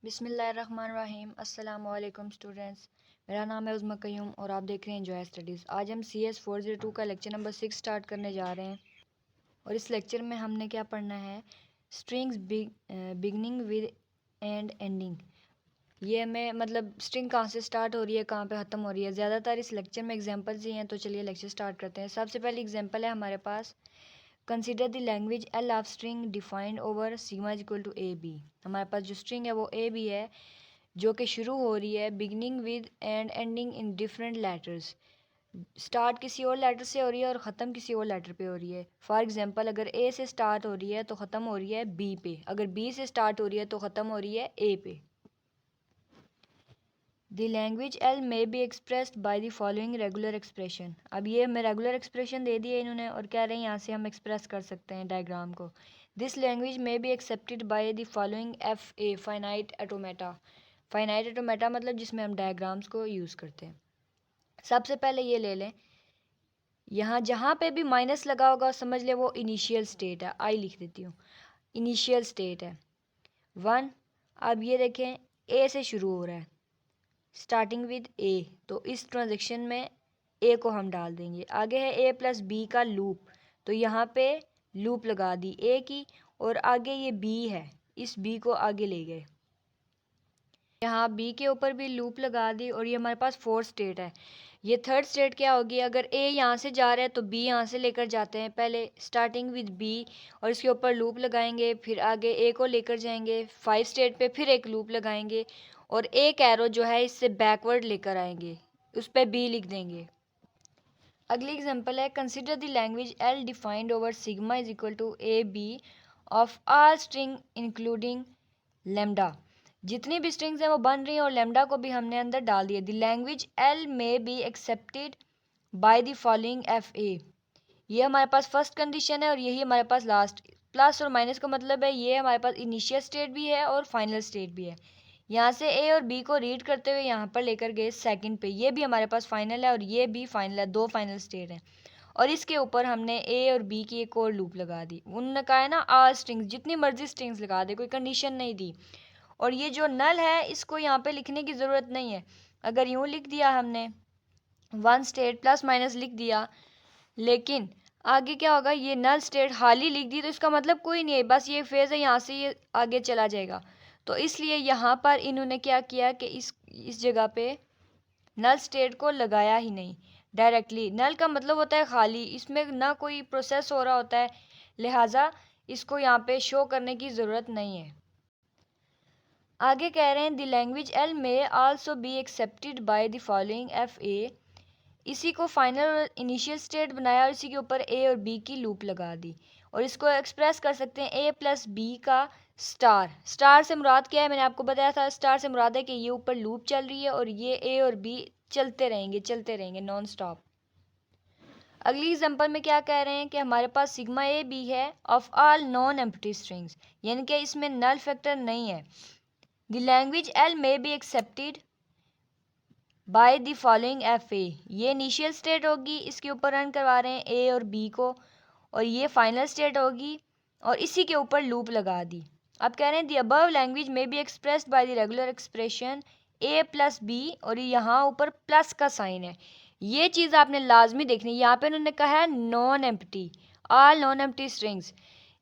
बिस्मिल्लाहिर्रहमानिर्रहीम। अस्सलाम वालेकुम स्टूडेंट्स, मेरा नाम है उज़्मा क़य्यूम और आप देख रहे हैं जॉय स्टडीज़। आज हम CS 402 का लेक्चर नंबर 6 स्टार्ट करने जा रहे हैं और इस लेक्चर में हमने क्या पढ़ना है, strings beginning with and ending. ये हमें मतलब स्ट्रिंग कहाँ से स्टार्ट हो रही है, कहाँ पे ख़त्म हो रही है। ज़्यादातर इस लेक्चर में एग्जांपल्स ही हैं, तो चलिए लेक्चर स्टार्ट करते हैं। सबसे पहली एग्जांपल है हमारे पास, consider the language L of string defined over sigma is equal to A B. हमारे पास जो स्ट्रिंग है वो ए बी है, जो कि शुरू हो रही है beginning with and ending in different letters. Start किसी और लेटर से हो रही है और ख़त्म किसी और लेटर पे हो रही है। फॉर एग्जांपल, अगर ए से स्टार्ट हो रही है तो ख़त्म हो रही है बी पे, अगर बी से स्टार्ट हो रही है तो ख़त्म हो रही है ए पे। The language L may be expressed by the following regular expression. अब ये हमें रेगुलर एक्सप्रेशन दे दिए इन्होंने और कह रहे हैं यहाँ से हम एक्सप्रेस कर सकते हैं डायग्राम को। This language may B accepted by the following F a finite automata. Finite automata मतलब जिसमें हम डायग्राम्स को यूज़ करते हैं। सबसे पहले ये ले लें, यहाँ जहाँ पे भी माइनस लगा होगा समझ ले वो इनिशियल स्टेट है। आई लिख देती हूँ, इनिशियल स्टेट है 1। अब ये देखें, ए से शुरू हो रहा है, स्टार्टिंग विद ए, तो इस ट्रांजेक्शन में ए को हम डाल देंगे। आगे है ए प्लस बी का लूप, तो यहाँ पे लूप लगा दी ए की, और आगे ये बी है, इस बी को आगे ले गए, यहाँ बी के ऊपर भी लूप लगा दी, और ये हमारे पास फोर्थ स्टेट है। ये थर्ड स्टेट क्या होगी, अगर ए यहाँ से जा रहा है तो बी यहाँ से लेकर जाते हैं, पहले स्टार्टिंग विद बी और इसके ऊपर लूप लगाएंगे, फिर आगे ए को लेकर जाएंगे 5 स्टेट पे, फिर एक लूप लगाएंगे और एक एरो जो है इससे बैकवर्ड लेकर आएंगे, उस पर बी लिख देंगे। अगली एग्जांपल है, consider the language L defined over sigma is equal to A B of all string including lambda. जितनी भी स्ट्रिंग्स हैं वो बन रही हैं और लेमडा को भी हमने अंदर डाल दिया। The language L may be accepted by the following F ए। ये हमारे पास फर्स्ट कंडीशन है और यही हमारे पास लास्ट। प्लस और माइनस का मतलब है ये हमारे पास इनिशियल स्टेट भी है और फाइनल स्टेट भी है। यहाँ से ए और बी को रीड करते हुए यहाँ पर लेकर गए सेकंड पे, ये भी हमारे पास फाइनल है और ये भी फाइनल है, दो फाइनल स्टेट हैं। और इसके ऊपर हमने ए और बी की एक और लूप लगा दी। उन्होंने कहा है ना ऑल स्ट्रिंग्स, जितनी मर्जी स्ट्रिंग्स लगा दे, कोई कंडीशन नहीं दी। और ये जो नल है इसको यहाँ पे लिखने की ज़रूरत नहीं है। अगर यूँ लिख दिया हमने 1 स्टेट प्लस माइनस लिख दिया, लेकिन आगे क्या होगा, ये नल स्टेट हाली लिख दी तो इसका मतलब कोई नहीं है, बस ये फेज़ है, यहाँ से ये आगे चला जाएगा। तो इसलिए यहाँ पर इन्होंने क्या किया कि इस जगह पे नल स्टेट को लगाया ही नहीं डायरेक्टली। नल का मतलब होता है खाली, इसमें ना कोई प्रोसेस हो रहा होता है, लिहाजा इसको यहाँ पे शो करने की ज़रूरत नहीं है। आगे कह रहे हैं the language L may also be accepted by the following F ए। इसी को फाइनल और इनिशियल स्टेट बनाया और इसी के ऊपर ए और बी की लूप लगा दी, और इसको एक्सप्रेस कर सकते हैं ए प्लस बी का स्टार। स्टार से मुराद क्या है, मैंने आपको बताया था, स्टार से मुराद है कि ये ऊपर लूप चल रही है और ये ए और बी चलते रहेंगे नॉन स्टॉप। अगली एग्जांपल में क्या कह रहे हैं कि हमारे पास सिग्मा ए बी है of all non empty strings, यानी कि इसमें नल फैक्टर नहीं है। The language L may be accepted by the following F ए। ये इनिशियल स्टेट होगी, इसके ऊपर रन करवा रहे हैं ए और बी को, और ये फाइनल स्टेट होगी और इसी के ऊपर लूप लगा दी। अब कह रहे हैं the above language may be expressed by the regular expression A plus B, और यहाँ ऊपर प्लस का साइन है। ये चीज़ आपने लाजमी देखनी है। यहाँ पे उन्होंने कहा है non empty, all non empty strings,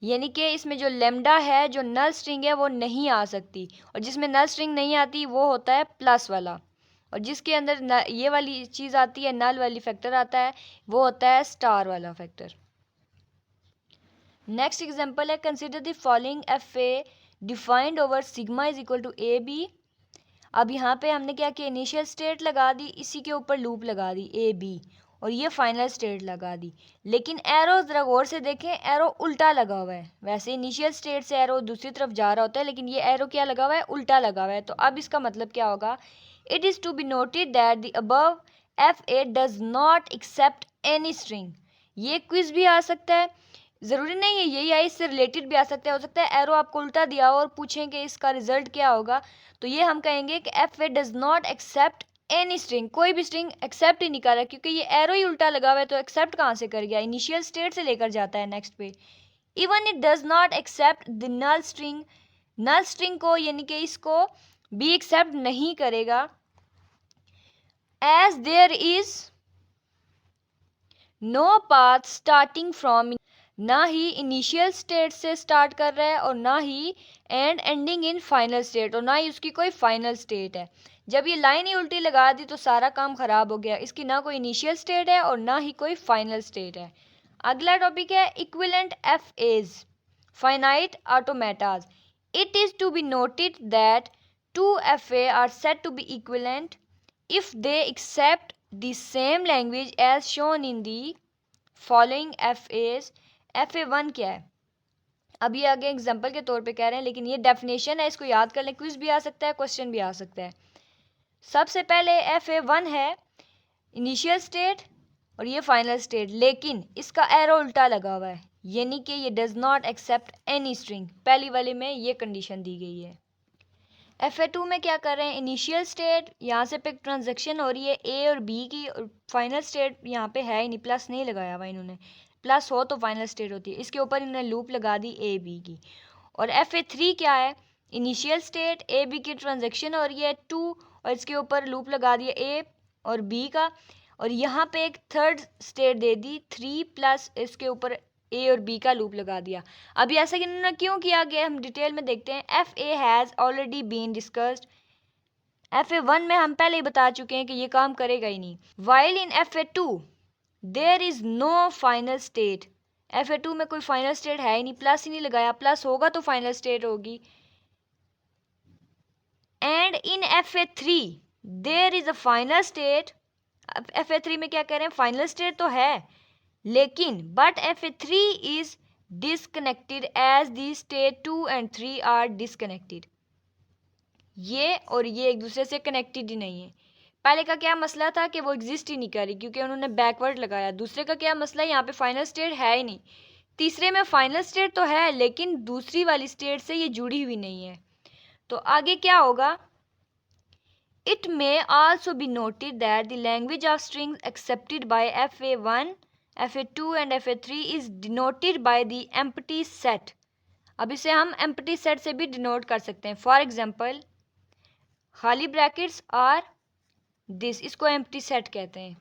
यानी कि इसमें जो लेमडा है, जो नल स्ट्रिंग है, वो नहीं आ सकती, और जिसमें नल स्ट्रिंग नहीं आती वो होता है प्लस वाला, और जिसके अंदर ये वाली चीज़ आती है, नल वाली फैक्टर आता है, वो होता है स्टार वाला फैक्टर। नेक्स्ट एग्जांपल है, consider the following F A defined over sigma is equal to A B. अब यहाँ पे हमने क्या किया, इनिशियल स्टेट लगा दी, इसी के ऊपर लूप लगा दी ए बी, और ये फाइनल स्टेट लगा दी। लेकिन एरो ज़रा गौर से देखें, एरो उल्टा लगा हुआ है। वैसे इनिशियल स्टेट से एरो दूसरी तरफ जा रहा होता है, लेकिन ये एरो क्या लगा हुआ है, उल्टा लगा हुआ है। तो अब इसका मतलब क्या होगा, it is to be noted that the above F A does not accept any string. ये क्विज भी आ सकता है, ज़रूरी नहीं है यही आई, इससे रिलेटेड भी आ सकता है। हो सकता है एरो आपको उल्टा दिया हो और पूछें कि इसका रिजल्ट क्या होगा, तो ये हम कहेंगे कि F A does not accept any string, कोई भी स्ट्रिंग एक्सेप्ट ही नहीं कर रहा, क्योंकि ये एरो ही उल्टा लगा हुआ है, तो एक्सेप्ट कहाँ से कर गया, इनिशियल स्टेट से लेकर जाता है नेक्स्ट पे। Even it does not accept the null string null string को यानी कि इसको बी एक्सेप्ट नहीं करेगा as there is no path starting from, ना ही इनिशियल स्टेट से स्टार्ट कर रहा है और ना ही एंडिंग इन फाइनल स्टेट, और ना ही उसकी कोई फाइनल स्टेट है। जब ये लाइन ही उल्टी लगा दी तो सारा काम खराब हो गया। इसकी ना कोई इनिशियल स्टेट है और ना ही कोई फाइनल स्टेट है। अगला टॉपिक है equivalent F as finite automatas. It is to be noted that two F A are said to be equivalent if they accept the same language as shown in the following FAs। FA1 क्या है? अब ये आगे example के तौर पे कह रहे हैं, लेकिन ये डेफिनेशन है, इसको याद कर लें। क्विज भी आ सकता है, क्वेश्चन भी आ सकता है। सबसे पहले FA1 है इनिशियल स्टेट और ये फाइनल स्टेट, लेकिन इसका एरो उल्टा लगा हुआ है, यानी कि ये does not accept any string. पहली वाले में ये कंडीशन दी गई है। FA2 में क्या कर रहे हैं, इनिशियल स्टेट यहाँ से पिक ट्रांजेक्शन हो रही है ए और बी की, और फाइनल स्टेट यहाँ पे है ही नहीं, प्लस नहीं लगाया हुआ इन्होंने। प्लस हो तो फाइनल स्टेट होती है, इसके ऊपर इन्होंने लूप लगा दी ए बी की। और FA3 क्या है, इनिशियल स्टेट ए बी की ट्रांजेक्शन हो रही है 2 और इसके ऊपर लूप लगा दिया ए और बी का, और यहाँ पे एक थर्ड स्टेट दे दी 3 प्लस इसके ऊपर ए और बी का लूप लगा दिया। अभी ऐसा कि इन्होंने क्यों किया गया हम डिटेल में देखते हैं। F A has already been discussed. FA1 में हम पहले ही बता चुके हैं कि ये काम करेगा ही नहीं। While in FA2 there is no final state. FA2 में कोई फाइनल स्टेट है ही नहीं, प्लस ही नहीं लगाया, प्लस होगा तो फाइनल स्टेट होगी। And in FA3 there is a final state. FA3 में क्या कह रहे हैं, फाइनल स्टेट तो है लेकिन but FA3 is disconnected as the state 2 and 3 are disconnected. ये और ये एक दूसरे से कनेक्टेड ही नहीं है। पहले का क्या मसला था कि वो एग्जिस्ट ही नहीं कर रही क्योंकि उन्होंने बैकवर्ड लगाया। दूसरे का क्या मसला है, यहाँ पे फाइनल स्टेट है ही नहीं। तीसरे में फाइनल स्टेट तो है लेकिन दूसरी वाली स्टेट से ये जुड़ी हुई नहीं है। तो आगे क्या होगा, it may also be noted that the language of strings accepted by FA1 FA2 and FA3 is denoted by the empty set। अब इसे हम empty set से भी डिनोट कर सकते हैं। फॉर एग्जाम्पल खाली ब्रैकेट्स आर दिस, इसको empty set कहते हैं।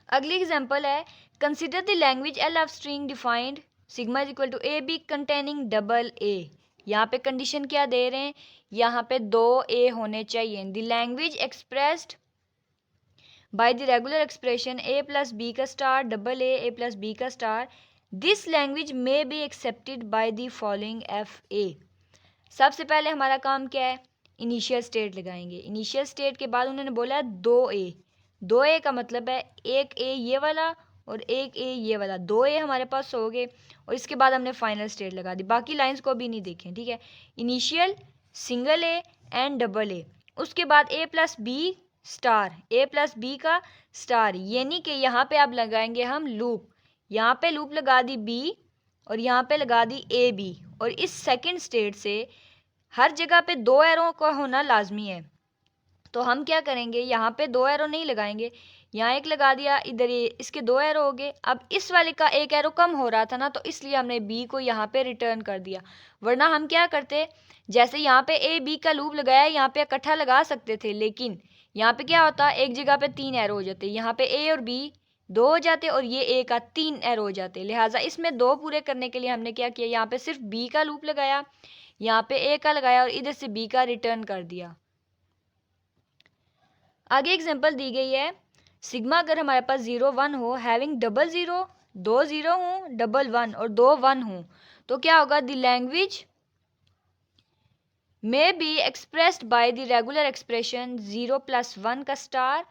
अगली एग्जाम्पल है consider the language L of string defined sigma is equal to A B containing double A. यहाँ पे कंडीशन क्या दे रहे हैं, यहाँ पे 2 ए होने चाहिए। The language expressed by the regular expression a plus b का star double a plus b का star, this language may be accepted by the following FA। सबसे पहले हमारा काम क्या है, इनिशियल स्टेट लगाएंगे। इनिशियल स्टेट के बाद उन्होंने बोला 2a। 2a का मतलब है एक a ये वाला और एक a ये वाला, 2a हमारे पास हो गए और इसके बाद हमने फाइनल स्टेट लगा दी। बाकी लाइंस को भी नहीं देखें, ठीक है। Initial single a and double a, उसके बाद a plus b star, A plus B का स्टार, यानी कि यहाँ पे अब लगाएंगे हम लूप। यहाँ पे लूप लगा दी बी और यहाँ पे लगा दी ए बी, और इस सेकंड स्टेट से हर जगह पे 2 एरो का होना लाजमी है। तो हम क्या करेंगे, यहाँ पे 2 एरो नहीं लगाएंगे, यहाँ एक लगा दिया, इधर ये इसके 2 एरो हो गए। अब इस वाले का एक एरो कम हो रहा था ना, तो इसलिए हमने बी को यहाँ पे रिटर्न कर दिया। वरना हम क्या करते, जैसे यहाँ पे ए बी का लूप लगाया, यहाँ पे इकट्ठा लगा सकते थे, लेकिन यहाँ पे क्या होता, एक जगह पे 3 एरो हो जाते। यहाँ पे ए और बी 2 हो जाते और ये ए का 3 एरो हो जाते। लिहाजा इसमें 2 पूरे करने के लिए हमने क्या किया, यहाँ पे सिर्फ बी का लूप लगाया, यहाँ पे ए का लगाया और इधर से बी का रिटर्न कर दिया। आगे एग्जांपल दी गई है, सिग्मा अगर हमारे पास 0 1 हो, हैविंग डबल 0, 2 0 हो, डबल 1 और 2 1 हो, तो क्या होगा, the language may be expressed by the regular expression 0 plus 1 का star,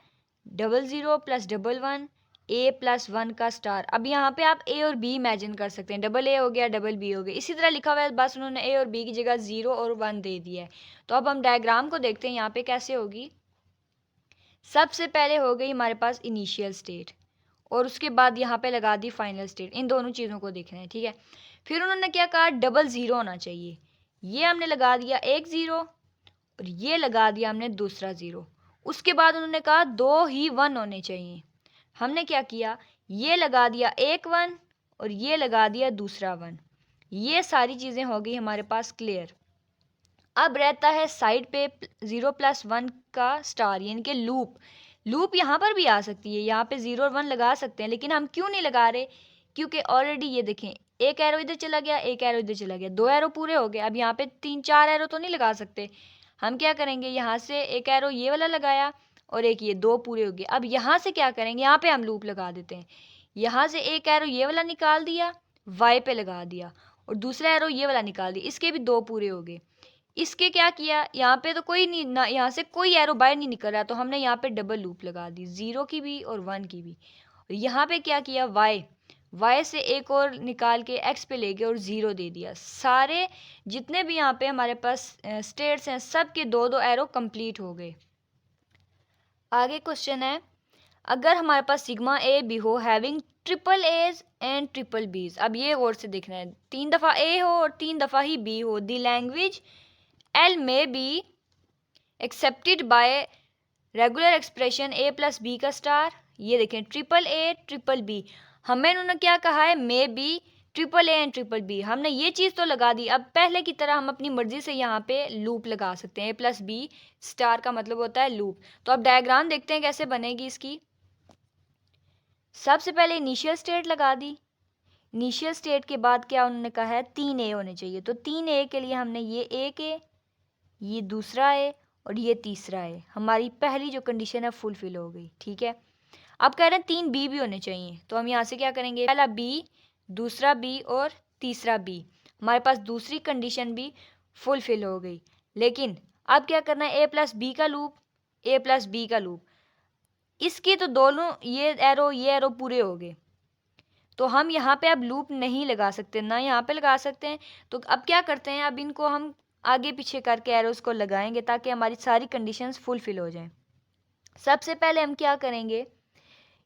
double 0 plus double 1, a plus 1 का स्टार। अब यहाँ पे आप a और b इमेजिन कर सकते हैं, डबल a हो गया डबल b हो गया, इसी तरह लिखा हुआ है, बस उन्होंने a और b की जगह 0 और 1 दे दिया है। तो अब हम डायग्राम को देखते हैं यहाँ पे कैसे होगी। सबसे पहले हो गई हमारे पास इनिशियल स्टेट और उसके बाद यहाँ पे लगा दी फाइनल स्टेट। इन दोनों चीज़ों को देखना है, ठीक है। फिर उन्होंने क्या कहा, डबल 0 होना चाहिए, ये हमने लगा दिया एक 0 और ये लगा दिया हमने दूसरा 0। उसके बाद उन्होंने कहा 2 ही 1 होने चाहिए, हमने क्या किया, ये लगा दिया एक 1 और ये लगा दिया दूसरा 1। ये सारी चीज़ें हो गई हमारे पास क्लियर। अब रहता है साइड पे 0+1 का स्टार, यानी कि लूप यहाँ पर भी आ सकती है, यहाँ पे 0 और 1 लगा सकते हैं, लेकिन हम क्यों नहीं लगा रहे? क्योंकि ऑलरेडी ये देखें, एक एरो इधर चला गया, एक एरो इधर चला गया, 2 एरो पूरे हो गए। अब यहाँ पे 3-4 एरो तो नहीं लगा सकते। हम क्या करेंगे, यहाँ से एक एरो ये वाला लगाया और एक ये, 2 पूरे हो गए। अब यहाँ से क्या करेंगे, यहाँ पे हम लूप लगा देते हैं। यहाँ से एक एरो ये वाला निकाल दिया, वाई पे लगा दिया, और दूसरा एरो ये वाला निकाल दिया, इसके भी 2 पूरे हो गए। इसके क्या किया, यहाँ पे तो कोई नहीं ना, यहाँ से कोई एरो बाहर नहीं निकल रहा, तो हमने यहाँ पे डबल लूप लगा दी, 0 की भी और 1 की भी। और यहाँ पे क्या किया, वाई से एक और निकाल के एक्स पे ले गए और 0 दे दिया। सारे जितने भी यहाँ पे हमारे पास स्टेट्स हैं, सब के 2-2 एरो कंप्लीट हो गए। आगे क्वेश्चन है, अगर हमारे पास सिग्मा ए बी हो having triple A's and triple B's. अब ये गौर से देखना है, 3 दफ़ा ए हो और 3 दफ़ा ही बी हो। The language L may be accepted by regular expression a+b का स्टार। ये देखें, ट्रिपल ए ट्रिपल बी, हमें उन्होंने क्या कहा है, may be triple A and triple B. हमने ये चीज़ तो लगा दी। अब पहले की तरह हम अपनी मर्जी से यहाँ पे लूप लगा सकते हैं। a+b स्टार का मतलब होता है लूप। तो अब डायग्राम देखते हैं कैसे बनेगी इसकी। सबसे पहले इनिशियल स्टेट लगा दी। इनिशियल स्टेट के बाद क्या उन्होंने कहा है, 3 ए होने चाहिए। तो 3 ए के लिए हमने ये एक ए, ये दूसरा है और ये तीसरा है। हमारी पहली जो कंडीशन है फुलफिल हो गई, ठीक है। अब कह रहे हैं 3 बी भी होने चाहिए, तो हम यहाँ से क्या करेंगे, पहला बी, दूसरा बी और तीसरा बी। हमारे पास दूसरी कंडीशन भी फुलफिल हो गई। लेकिन अब क्या करना है, a+b का लूप, a+b का लूप, इसके तो दोनों ये एरो पूरे हो गए, तो हम यहाँ पे अब लूप नहीं लगा सकते, ना यहाँ पे लगा सकते हैं। तो अब क्या करते हैं, अब इनको हम आगे पीछे करके एरोस को लगाएंगे ताकि हमारी सारी कंडीशंस फुलफिल हो जाएं। सबसे पहले हम क्या करेंगे,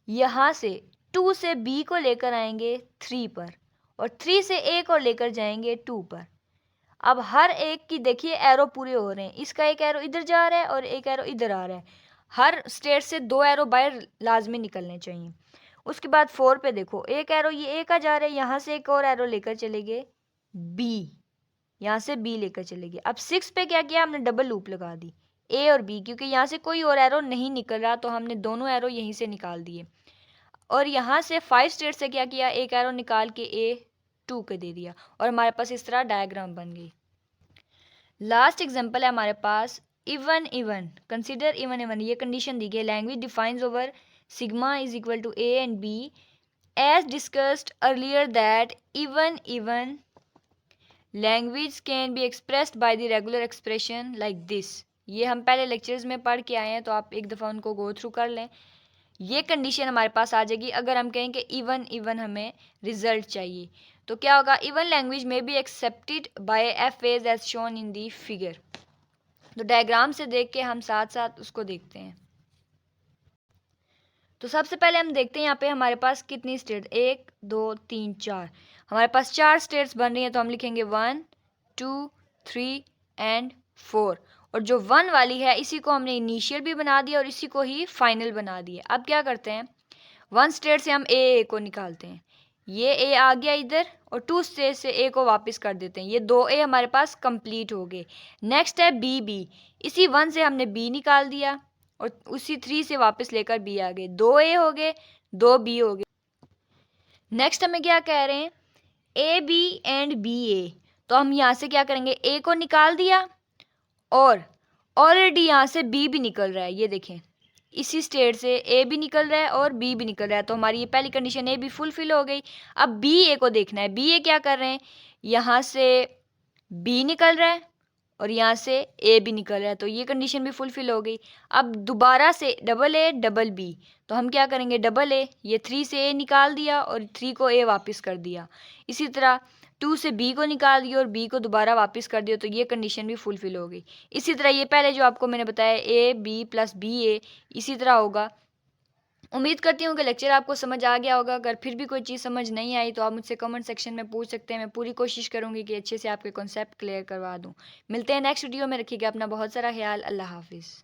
यहाँ से 2 से b को लेकर आएंगे 3 पर, और 3 से a को लेकर जाएंगे 2 पर। अब हर एक की देखिए एरो पूरे हो रहे हैं, इसका एक एरो इधर जा रहा है और एक एरो इधर आ रहा है। हर स्टेट से 2 एरो बाहर लाजमी निकलने चाहिए। उसके बाद 4 पे देखो, एक एरो ये ए का जा रहा है, यहाँ से एक और एरो लेकर चले गए बी, यहाँ से बी लेकर चले गए। अब 6 पे क्या किया, हमने डबल लूप लगा दी ए और बी, क्योंकि यहाँ से कोई और एरो नहीं निकल रहा, तो हमने दोनों एरो यहीं से निकाल दिए। और यहाँ से 5 स्टेट से क्या किया, एक एरो निकाल के A2 के दे दिया, और हमारे पास इस तरह डायग्राम बन गई। लास्ट एग्जाम्पल है हमारे पास, इवन कंसिडर इवन। ये कंडीशन दी गई, language defines over sigma is equal to a and b as discussed earlier that even language can be expressed by the regular expression like this। ये हम पहले lectures में पढ़ के आए हैं, तो आप एक दफ़ा उनको गो थ्रू कर लें। ये कंडीशन हमारे पास आ जाएगी अगर हम कहें कि इवन हमें रिजल्ट चाहिए। तो क्या होगा, इवन लैंग्वेज में be accepted by F as shown in the figure. तो डायग्राम से देख के हम साथ साथ उसको देखते हैं। तो सबसे पहले हम देखते हैं यहाँ पे हमारे पास कितनी स्टेट, 1 2 3 4, हमारे पास 4 स्टेट्स बन रही हैं। तो हम लिखेंगे 1 2 3 एंड 4, और जो 1 वाली है इसी को हमने इनिशियल भी बना दिया और इसी को ही फाइनल बना दिया। अब क्या करते हैं, 1 स्टेट से हम ए को निकालते हैं, ये ए आ गया इधर, और 2 स्टेट से ए को वापस कर देते हैं, ये 2 ए हमारे पास कंप्लीट हो गए। नेक्स्ट है बी, इसी 1 से हमने बी निकाल दिया और उसी 3 से वापस लेकर बी आ गए, 2 ए हो गए 2 बी हो गए। नेक्स्ट हमें क्या कह रहे हैं, ए बी एंड बी ए। तो हम यहाँ से क्या करेंगे, ए को निकाल दिया और ऑलरेडी यहाँ से बी भी निकल रहा है, ये देखें इसी स्टेट से ए भी निकल रहा है और बी भी निकल रहा है। तो हमारी ये पहली कंडीशन ए बी फुलफिल हो गई। अब बी ए को देखना है, बी ए क्या कर रहे हैं, यहाँ से बी निकल रहा है और यहाँ से ए भी निकल रहा है, तो ये कंडीशन भी फुलफिल हो गई। अब दोबारा से डबल ए डबल बी, तो हम क्या करेंगे, डबल ए, ये 3 से ए निकाल दिया और 3 को ए वापस कर दिया। इसी तरह 2 से बी को निकाल दिया और बी को दोबारा वापस कर दिया, तो ये कंडीशन भी फुलफिल हो गई। इसी तरह ये पहले जो आपको मैंने बताया ए बी प्लस बी ए, इसी तरह होगा। उम्मीद करती हूँ कि लेक्चर आपको समझ आ गया होगा। अगर फिर भी कोई चीज़ समझ नहीं आई तो आप मुझसे कमेंट सेक्शन में पूछ सकते हैं। मैं पूरी कोशिश करूँगी कि अच्छे से आपके कॉन्सेप्ट क्लियर करवा दूँ। मिलते हैं नेक्स्ट वीडियो में, रखिएगा अपना बहुत सारा ख्याल। अल्लाह हाफिज़।